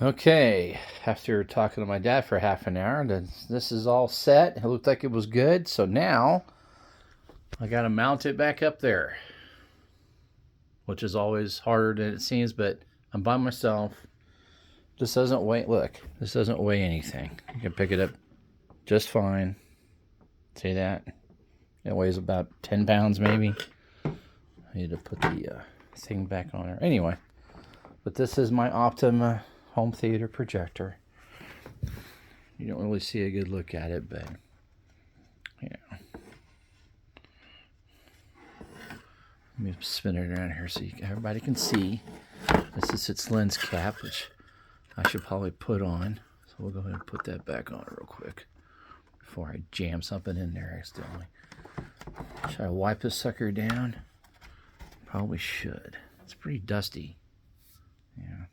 Okay, after talking to my dad for half an hour, this is all set. It looked like it was good, so now I got to mount it back up there, which is always harder than it seems, but I'm by myself. This doesn't weigh, look, this doesn't weigh anything. You can pick it up just fine. See that? It weighs about 10 pounds maybe. I need to put the thing back on there. Anyway, but this is my Optima home theater projector. You don't really see a good look at it, but yeah. Let me spin it around here so everybody can see. This is its lens cap, which I should probably put on. So we'll go ahead and put that back on real quick before I jam something in there accidentally. Should I wipe this sucker down? Probably should. It's pretty dusty. Yeah.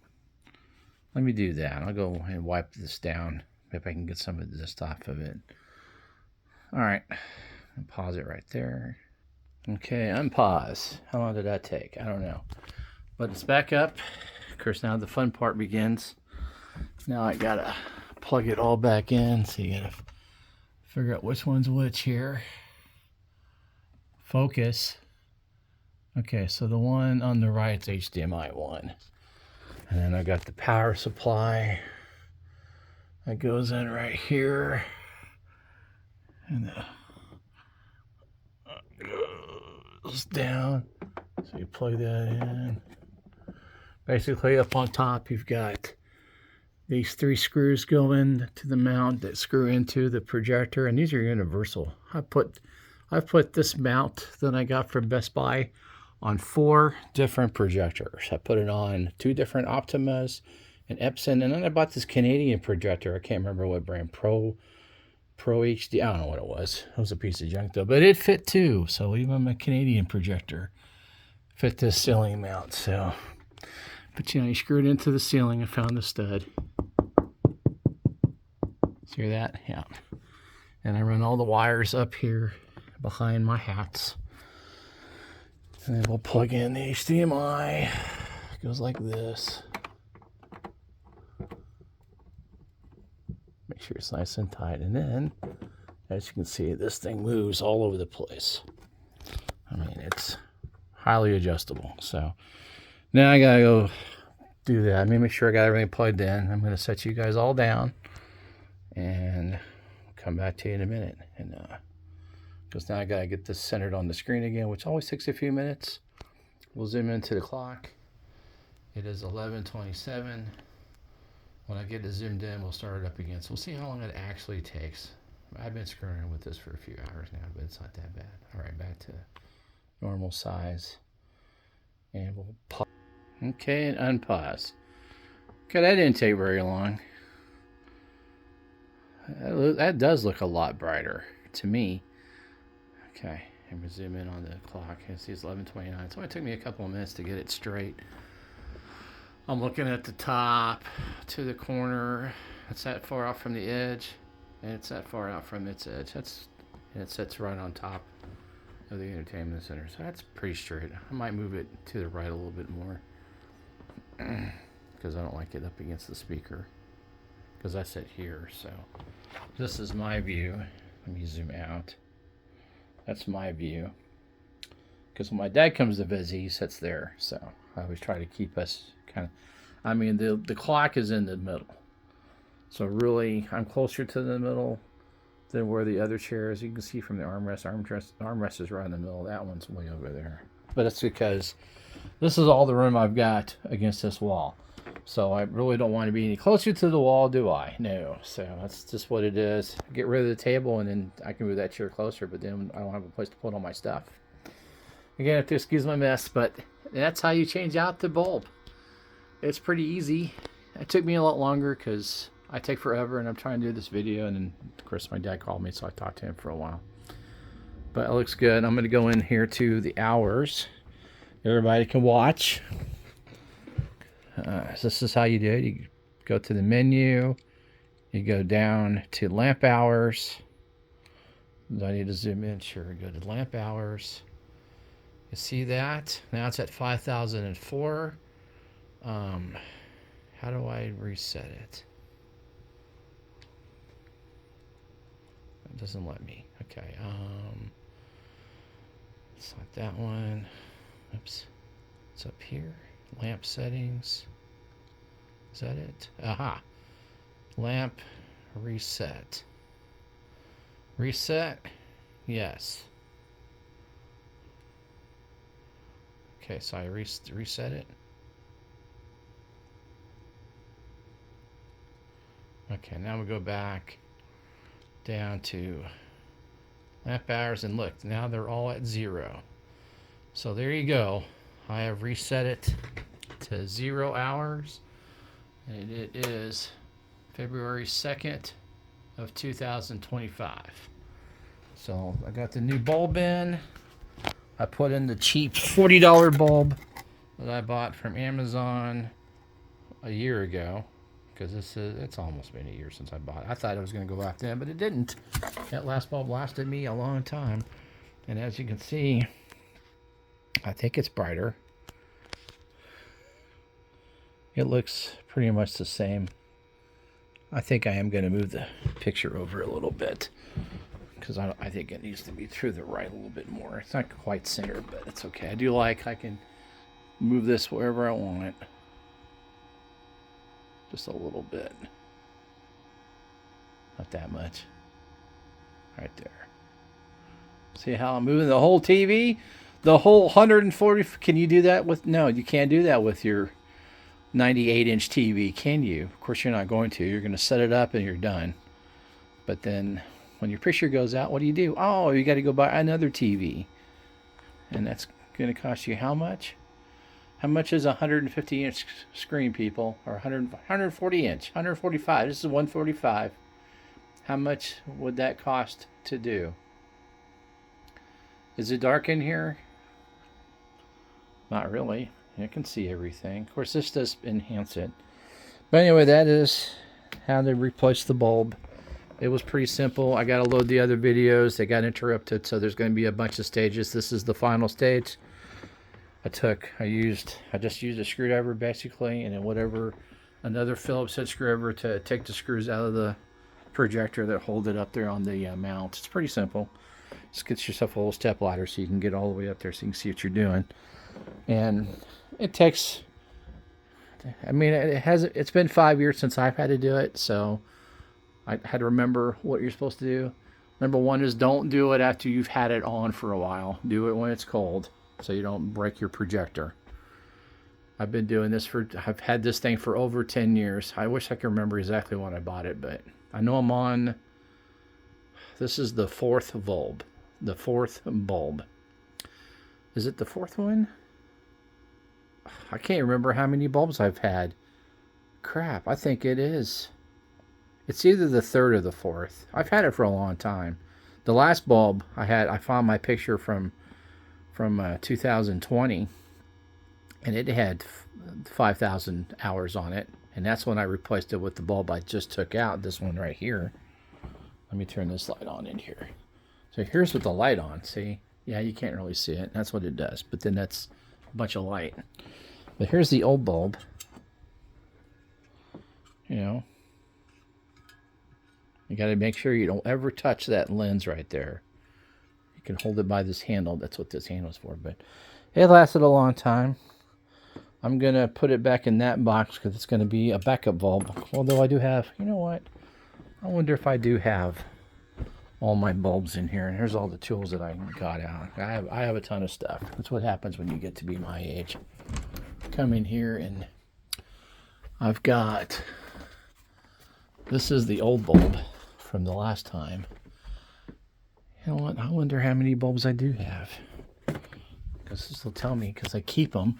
Let me do that. I'll go and wipe this down if I can get some of the dust off of it. All right. I'll pause it right there. Okay, unpause. How long did that take? I don't know. But it's back up. Of course, now the fun part begins. Now I gotta plug it all back in. So you gotta figure out which one's which here. Focus. Okay, so the one on the right is HDMI 1. And then I got the power supply that goes in right here. And goes down. So you plug that in. Basically up on top you've got these 3 screws going to the mount that screw into the projector, and these are universal. I've put this mount that I got from Best Buy on 4 different projectors. I put it on 2 different Optimas, an Epson, and then I bought this Canadian projector. I can't remember what brand, Pro HD. I don't know what it was. It was a piece of junk though, but it fit too. So even my Canadian projector fit this ceiling mount. So, but you know, you screw it into the ceiling. I found the stud. See that? Yeah. And I run all the wires up here behind my hats. And then we'll plug in the HDMI. It goes like this. Make sure it's nice and tight. And then, as you can see, this thing moves all over the place. I mean, it's highly adjustable. So now I gotta go do that. Let me make sure I got everything plugged in. I'm gonna set you guys all down and come back to you in a minute. And because now I gotta get this centered on the screen again, which always takes a few minutes. We'll zoom into the clock. It is 11:27. When I get it zoomed in, we'll start it up again. So we'll see how long it actually takes. I've been screwing with this for a few hours now, but it's not that bad. All right, back to normal size. And we'll pause. Okay, and unpause. Okay, that didn't take very long. That does look a lot brighter to me. Okay, and we zoom in on the clock. You see it's 11:29. It's only took me a couple of minutes to get it straight. I'm looking at the top to the corner. It's that far out from the edge, and it's that far out from its edge. And it sits right on top of the entertainment center. So that's pretty straight. I might move it to the right a little bit more because I don't like it up against the speaker because I sit here. So this is my view. Let me zoom out. That's my view. Because when my dad comes to visit, he sits there. So I always try to keep us kind of, I mean, the clock is in the middle. So really, I'm closer to the middle than where the other chair is. You can see from the armrest. Armrest is right in the middle. That one's way over there. But it's because this is all the room I've got against this wall. So I really don't want to be any closer to the wall, do I? No. So that's just what it is. Get rid of the table, and then I can move that chair closer, but then I don't have a place to put all my stuff. Again, have to excuse my mess, but that's how you change out the bulb. It's pretty easy. It took me a lot longer because I take forever, and I'm trying to do this video, and then, of course, my dad called me, so I talked to him for a while. But it looks good. I'm going to go in here to the hours. Everybody can watch. This is how you do it. You go to the menu. You go down to lamp hours. Do I need to zoom in? Sure. Go to lamp hours. You see that? Now it's at 5,004. How do I reset it? It doesn't let me. Okay. It's not that one. Oops. It's up here. Lamp settings. Is that it? Aha. Lamp reset. Reset? Yes. Okay, so I reset it. Okay, now we go back down to lamp hours, and look, now they're all at 0. So there you go. I have reset it to 0 hours, and it is February 2nd of 2025. So I got the new bulb in. I put in the cheap $40 bulb that I bought from Amazon a year ago, because it's almost been a year since I bought it. I thought it was going to go out then, but it didn't. That last bulb lasted me a long time. And as you can see, I think it's brighter. It looks pretty much the same. I think I am going to move the picture over a little bit, because I think it needs to be to the right a little bit more. It's not quite centered, but it's okay. I can move this wherever I want it. Just a little bit. Not that much. Right there. See how I'm moving the whole TV? The whole 140. Can you do that with? No, you can't do that with your 98-inch TV, can you? Of course, you're not going to. You're going to set it up and you're done. But then when your picture goes out, what do? Oh, you got to go buy another TV. And that's going to cost you how much? How much is a 150-inch screen, people? Or 140-inch, 145. This is 145. How much would that cost to do? Is it dark in here? Not really. I can see everything. Of course, this does enhance it. But anyway, that is how to replace the bulb. It was pretty simple. I got to load the other videos. They got interrupted, so there's going to be a bunch of stages. This is the final stage. I just used a screwdriver basically, and then whatever, another Phillips head screwdriver to take the screws out of the projector that hold it up there on the mount. It's pretty simple. Just get yourself a little step ladder so you can get all the way up there so you can see what you're doing. And it takes, I mean, it's been 5 years since I've had to do it, so I had to remember what you're supposed to do. Number one is don't do it after you've had it on for a while. Do it when it's cold, so you don't break your projector. I've been doing this I've had this thing for over 10 years. I wish I could remember exactly when I bought it, but I know I'm on, this is the 4th bulb. The 4th bulb. Is it the 4th one? I can't remember how many bulbs I've had. Crap, I think it is. It's either the 3rd or the 4th. I've had it for a long time. The last bulb I found my picture from 2020, and it had 5,000 hours on it, and that's when I replaced it with the bulb I just took out, this one right here. Let me turn this light on in here. So here's with the light on, see? Yeah, you can't really see it. That's what it does, but then that's a bunch of light. But here's the old bulb. You know, you got to make sure you don't ever touch that lens right there. You can hold it by this handle. That's what this handle is for. But it lasted a long time. I'm going to put it back in that box because it's going to be a backup bulb. Although I do have, you know what? I wonder if I do have all my bulbs in here. And here's all the tools that I got out. I have a ton of stuff. That's what happens when you get to be my age. Come in here and I've got, this is the old bulb from the last time. You know what? I wonder how many bulbs I do have. Because this will tell me, because I keep them.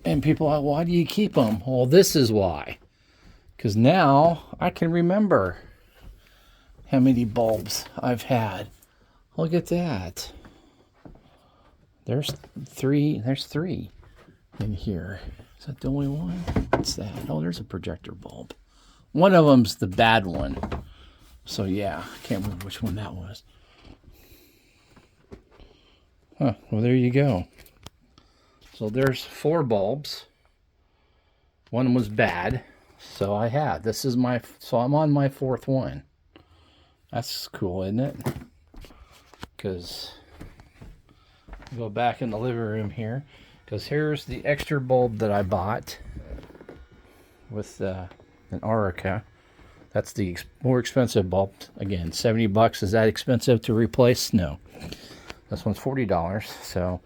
And people are, why do you keep them? Well, this is why. Because now I can remember how many bulbs I've had. Look at that. There's three in here. Is that the only one? What's that? Oh, there's a projector bulb. One of them's the bad one. So yeah, I can't remember which one that was. Huh, well there you go. So there's 4 bulbs. One was bad, so I have. So I'm on my fourth one. That's cool, isn't it? Because go back in the living room here, because here's the extra bulb that I bought with an Orica. That's the more expensive bulb. Again, $70. Is that expensive to replace? No. This one's $40. So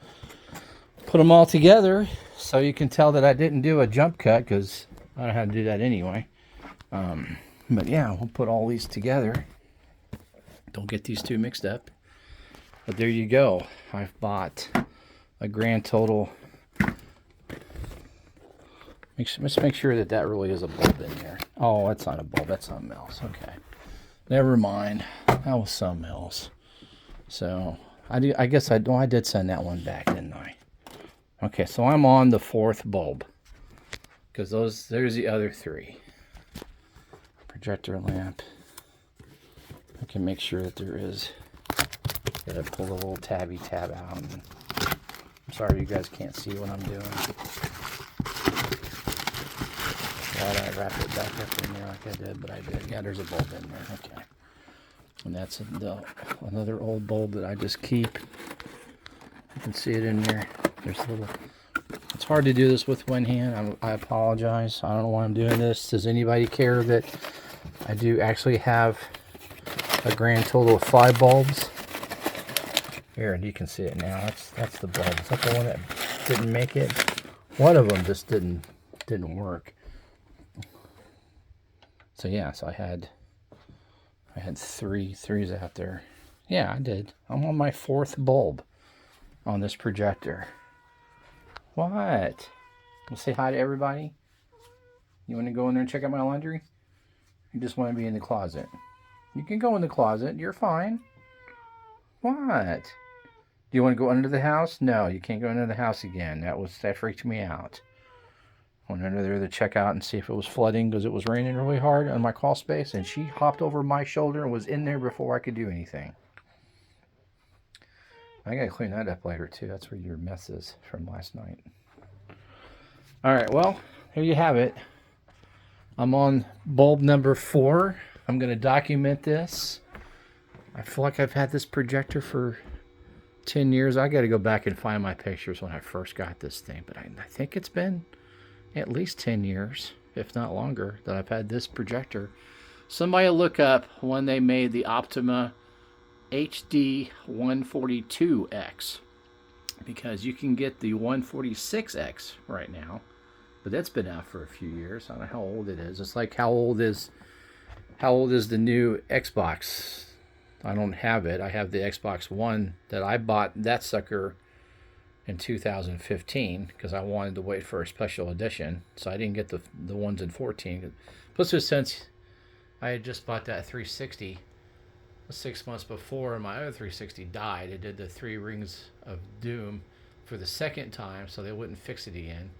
put them all together so you can tell that I didn't do a jump cut, because I don't know how to do that anyway. But yeah, we'll put all these together. Don't get these two mixed up. But there you go. I've bought a grand total. Let's make sure that really is a bulb in there. Oh, that's not a bulb. That's something else. Okay. Never mind. That was something else. So I guess I did send that one back, didn't I? Okay, so I'm on the fourth bulb, because there's the other three. Projector lamp. I can make sure that there is. Gotta pull the little tab out. I'm sorry you guys can't see what I'm doing. Why did I wrap it back up in there like I did? But I did. Yeah, there's a bulb in there. Okay. And that's another old bulb that I just keep. You can see it in there. There's a little. It's hard to do this with one hand. I apologize. I don't know why I'm doing this. Does anybody care that I do actually have a grand total of 5 bulbs? Here, and you can see it now. That's the bulb. Is that the one that didn't make it? One of them just didn't work. So yeah, so I had threes out there. Yeah, I did. I'm on my 4th bulb on this projector. What? Well, say hi to everybody. You want to go in there and check out my laundry? You just want to be in the closet? You can go in the closet. You're fine. What? Do you want to go under the house? No, you can't go under the house again. That freaked me out. I went under there to check out and see if it was flooding, because it was raining really hard on my crawl space, and she hopped over my shoulder and was in there before I could do anything. I gotta clean that up later too. That's where your mess is from last night. All right, well, here you have it. I'm on bulb number 4. I'm gonna document this. I feel like I've had this projector for 10 years. I got to go back and find my pictures when I first got this thing, but I think it's been at least 10 years, if not longer, that I've had this projector. Somebody look up when they made the Optima HD 142X, because you can get the 146X right now, but that's been out for a few years. I don't know how old it is. It's like how old is the new Xbox? I don't have it. I have the Xbox One that I bought that sucker in 2015 because I wanted to wait for a special edition. So I didn't get the ones in 14. Plus, since I had just bought that 360 6 months before, and my other 360 died. It did the 3 Rings of Doom for the second time, so they wouldn't fix it again.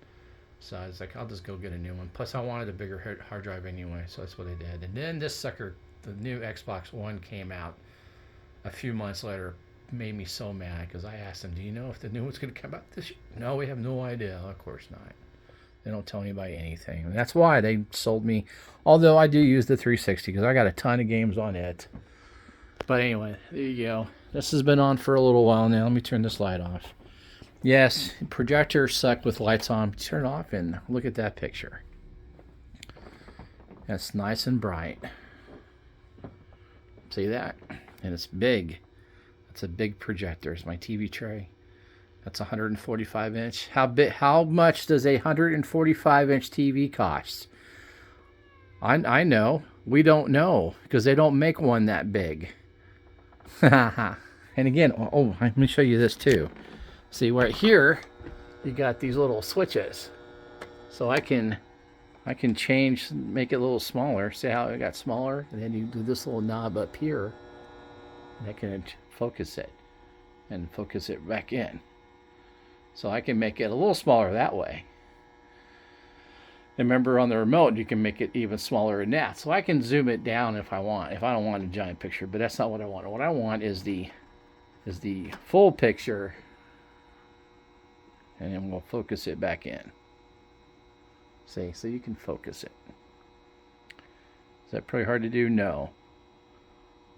So I was like, I'll just go get a new one. Plus, I wanted a bigger hard drive anyway, so that's what I did. And then this sucker, the new Xbox One, came out a few months later. Made me so mad because I asked them, do you know if the new one's going to come out this year? No, we have no idea. Of course not. They don't tell anybody anything. And that's why they sold me, although I do use the 360 because I got a ton of games on it. But anyway, there you go. This has been on for a little while now. Let me turn this light off. Yes, projector sucked with lights on. Turn it off and look at that picture. That's nice and bright. See that? And it's big. It's a big projector. It's my TV tray. That's 145 inch. How much does a 145 inch TV cost? I know. We don't know because they don't make one that big. And again, oh, let me show you this too. See, right here, you got these little switches. So I can change, make it a little smaller. See how it got smaller? And then you do this little knob up here. And that can focus it and focus it back in. So I can make it a little smaller that way. And remember, on the remote, you can make it even smaller than that. So I can zoom it down if I want, if I don't want a giant picture. But that's not what I want. What I want is the full picture. And then we'll focus it back in. See, so you can focus it. Is that pretty hard to do? No.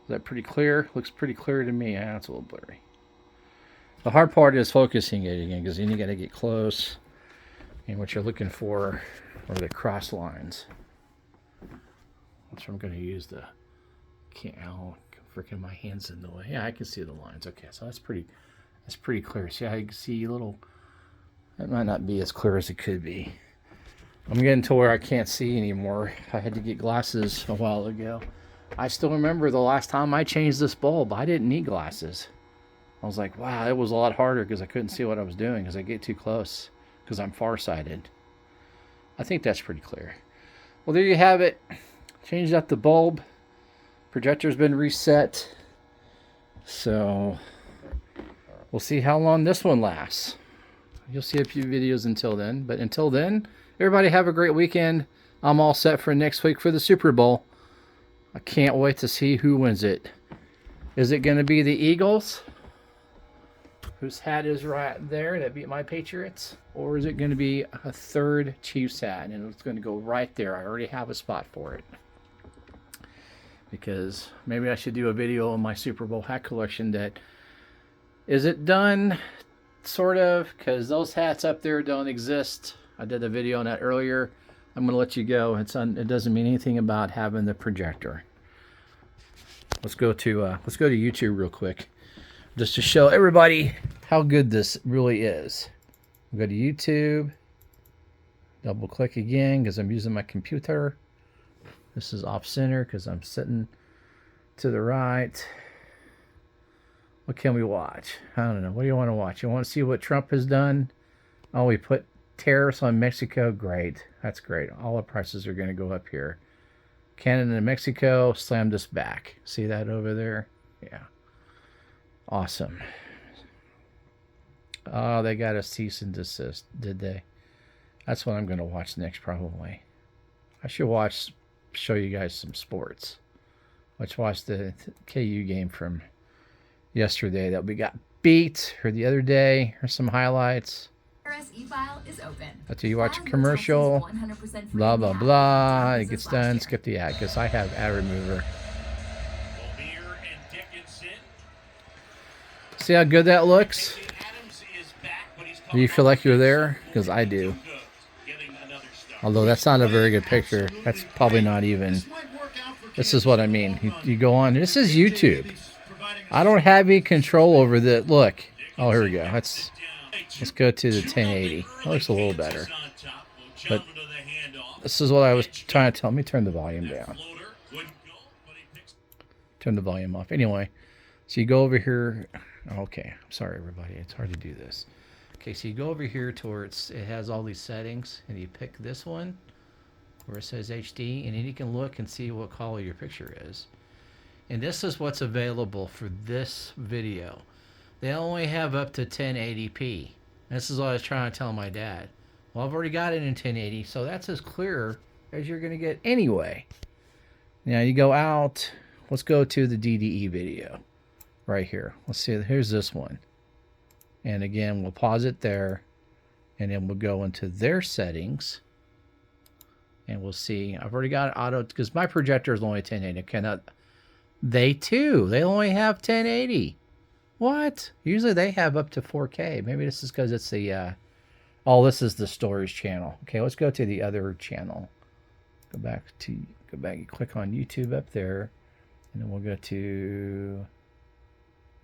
Is that pretty clear? Looks pretty clear to me. Yeah, it's a little blurry. The hard part is focusing it again, because then you got to get close. And what you're looking for are the cross lines. That's what I'm going to use the... Can't... Oh, freaking my hand's in the way. Yeah, I can see the lines. Okay, so that's pretty clear. See how you can see a little... That might not be as clear as it could be. I'm getting to where I can't see anymore. I had to get glasses a while ago. I still remember the last time I changed this bulb. I didn't need glasses. I was like, wow, it was a lot harder because I couldn't see what I was doing because I get too close because I'm farsighted. I think that's pretty clear. Well, there you have it. Changed out the bulb. Projector's been reset. So we'll see how long this one lasts. You'll see a few videos until then. But until then, everybody have a great weekend. I'm all set for next week for the Super Bowl. I can't wait to see who wins it. Is it going to be the Eagles, whose hat is right there, that beat my Patriots? Or is it going to be a third Chiefs hat, and it's going to go right there? I already have a spot for it. Because maybe I should do a video on my Super Bowl hat collection that... Is it done? Sort of, because those hats up there don't exist. I did a video on that earlier. I'm going to let you go. It doesn't mean anything about having the projector. Let's go to YouTube real quick, just to show everybody how good this really is. We'll go to YouTube. Double click again because I'm using my computer. This is off center because I'm sitting to the right. What can we watch? I don't know. What do you want to watch? You want to see what Trump has done? Oh, we put tariffs on Mexico. Great. That's great. All the prices are going to go up here. Canada and Mexico slammed us back. See that over there? Yeah. Awesome. Oh, they got a cease and desist, did they? That's what I'm going to watch next, probably. I should show you guys some sports. Let's watch the KU game from yesterday that we got beat, or the other day, or some highlights. E-file is open. After you watch a commercial, blah blah blah, it gets done, skip the ad, because I have ad remover. See how good that looks? Do you feel like you're there? Because I do. Although that's not a very good picture. That's probably not even. This is what I mean. You go on. This is YouTube. I don't have any control over the look. Oh, here we go. Let's go to the 1080. That looks a little better. But this is what I was trying to tell. Let me turn the volume down. Turn the volume off. Anyway, so you go over here. Okay, I'm sorry, everybody. It's hard to do this. Okay, so you go over here to where it has all these settings, and you pick this one where it says HD, and then you can look and see what color your picture is. And this is what's available for this video. They only have up to 1080p. This is what I was trying to tell my dad. Well, I've already got it in 1080, so that's as clear as you're going to get anyway. Now you go out. Let's go to the DDE video right here. Let's see. Here's this one. And again, we'll pause it there. And then we'll go into their settings. And we'll see. I've already got auto, because my projector is only 1080. Cannot. They too. They only have 1080. What? Usually they have up to 4K. Maybe this is because it's the... oh, this is the storage channel. Okay, let's go to the other channel. Go back, you click on YouTube up there. And then we'll go to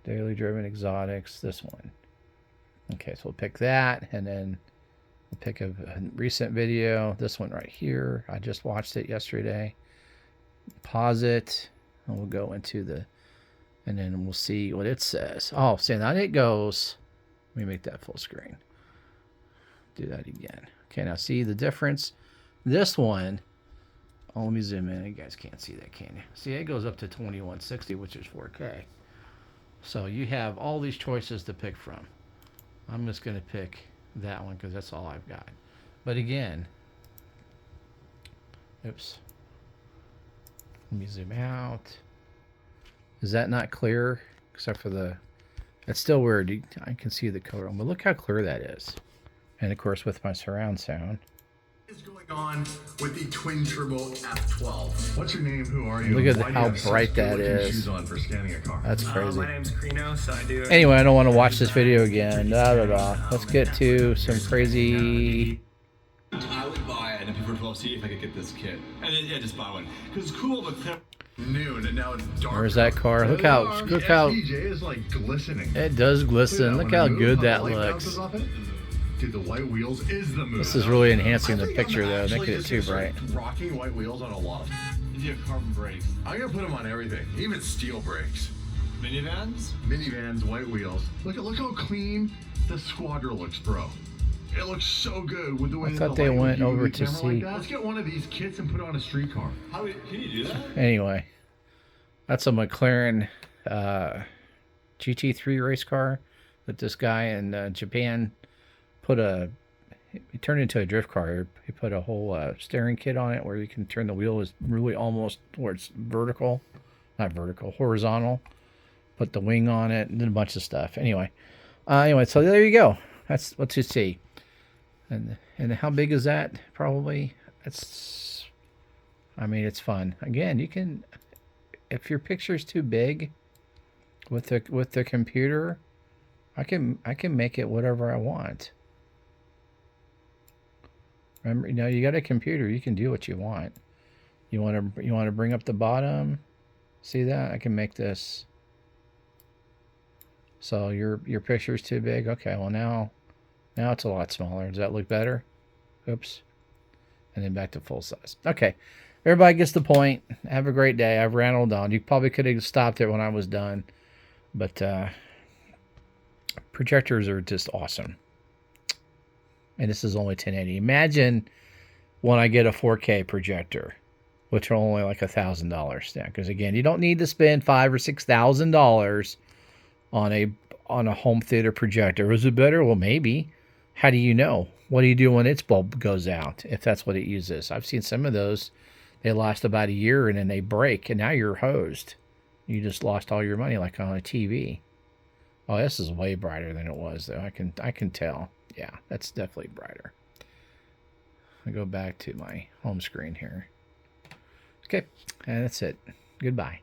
Daily Driven Exotics, this one. Okay, so we'll pick that, and then we'll pick a recent video, this one right here. I just watched it yesterday. Pause it, and we'll go into the, and then we'll see what it says. Oh, see, now it goes, let me make that full screen. Do that again. Okay, now see the difference? This one, oh, let me zoom in. You guys can't see that, can you? See, it goes up to 2160, which is 4K. So you have all these choices to pick from. I'm just going to pick that one because that's all I've got. But again, oops. Let me zoom out. Is that not clear? Except for the, that's still weird. I can see the color. But look how clear that is. And of course with my surround sound. On with the twin turbo F12. What's your name? Who are you? Look at Why do you how have such bright that good-looking is. shoes on for scanning a car? That's crazy. My name's Crino, so I do. Anyway, I don't want to watch this video again. Let's get to some crazy. I would buy an MP412C if I could get this kit. And then, yeah, just buy one. Because it's cool, but Noon, and now it's dark. Where's that car? Look how SVJ is like glistening. it does glisten. Look how good that looks. Dude, the white wheels is the move. This is really enhancing the picture though, making it too bright. Rocking white wheels on a lot of. you have carbon brakes. I'm gonna put them on everything, even steel brakes. Minivans? Minivans, white wheels. Look how clean the Squadra looks, bro. It looks so good with the way I thought the they light went with over UV to camera see. like that. Let's get one of these kits and put it on a street car. Can you do that? Anyway, that's a McLaren GT3 race car that this guy in Japan he turned into a drift car. He put a whole steering kit on it where you can turn the wheel is really almost where it's vertical, not vertical, horizontal. Put the wing on it and did a bunch of stuff. Anyway, so there you go. That's what you see. And how big is that? Probably it's fun. Again, you can, if your picture's too big with the computer, I can make it whatever I want. Remember, you got a computer, you can do what you want. You want to bring up the bottom. See that? I can make this. So your picture's too big. Okay, well now it's a lot smaller. Does that look better? Oops. And then back to full size. Okay. Everybody gets the point. Have a great day. I've rambled on. You probably could have stopped it when I was done. But projectors are just awesome. And this is only 1080. Imagine when I get a 4K projector, which are only like $1,000. Yeah, because again, you don't need to spend $5,000 or $6,000 on a home theater projector. Is it better? Well, maybe. How do you know? What do you do when its bulb goes out, if that's what it uses? I've seen some of those. They last about a year and then they break, and now you're hosed. You just lost all your money like on a TV. Oh, this is way brighter than it was, though. I can tell. Yeah, that's definitely brighter. I'll go back to my home screen here. Okay, and that's it. Goodbye.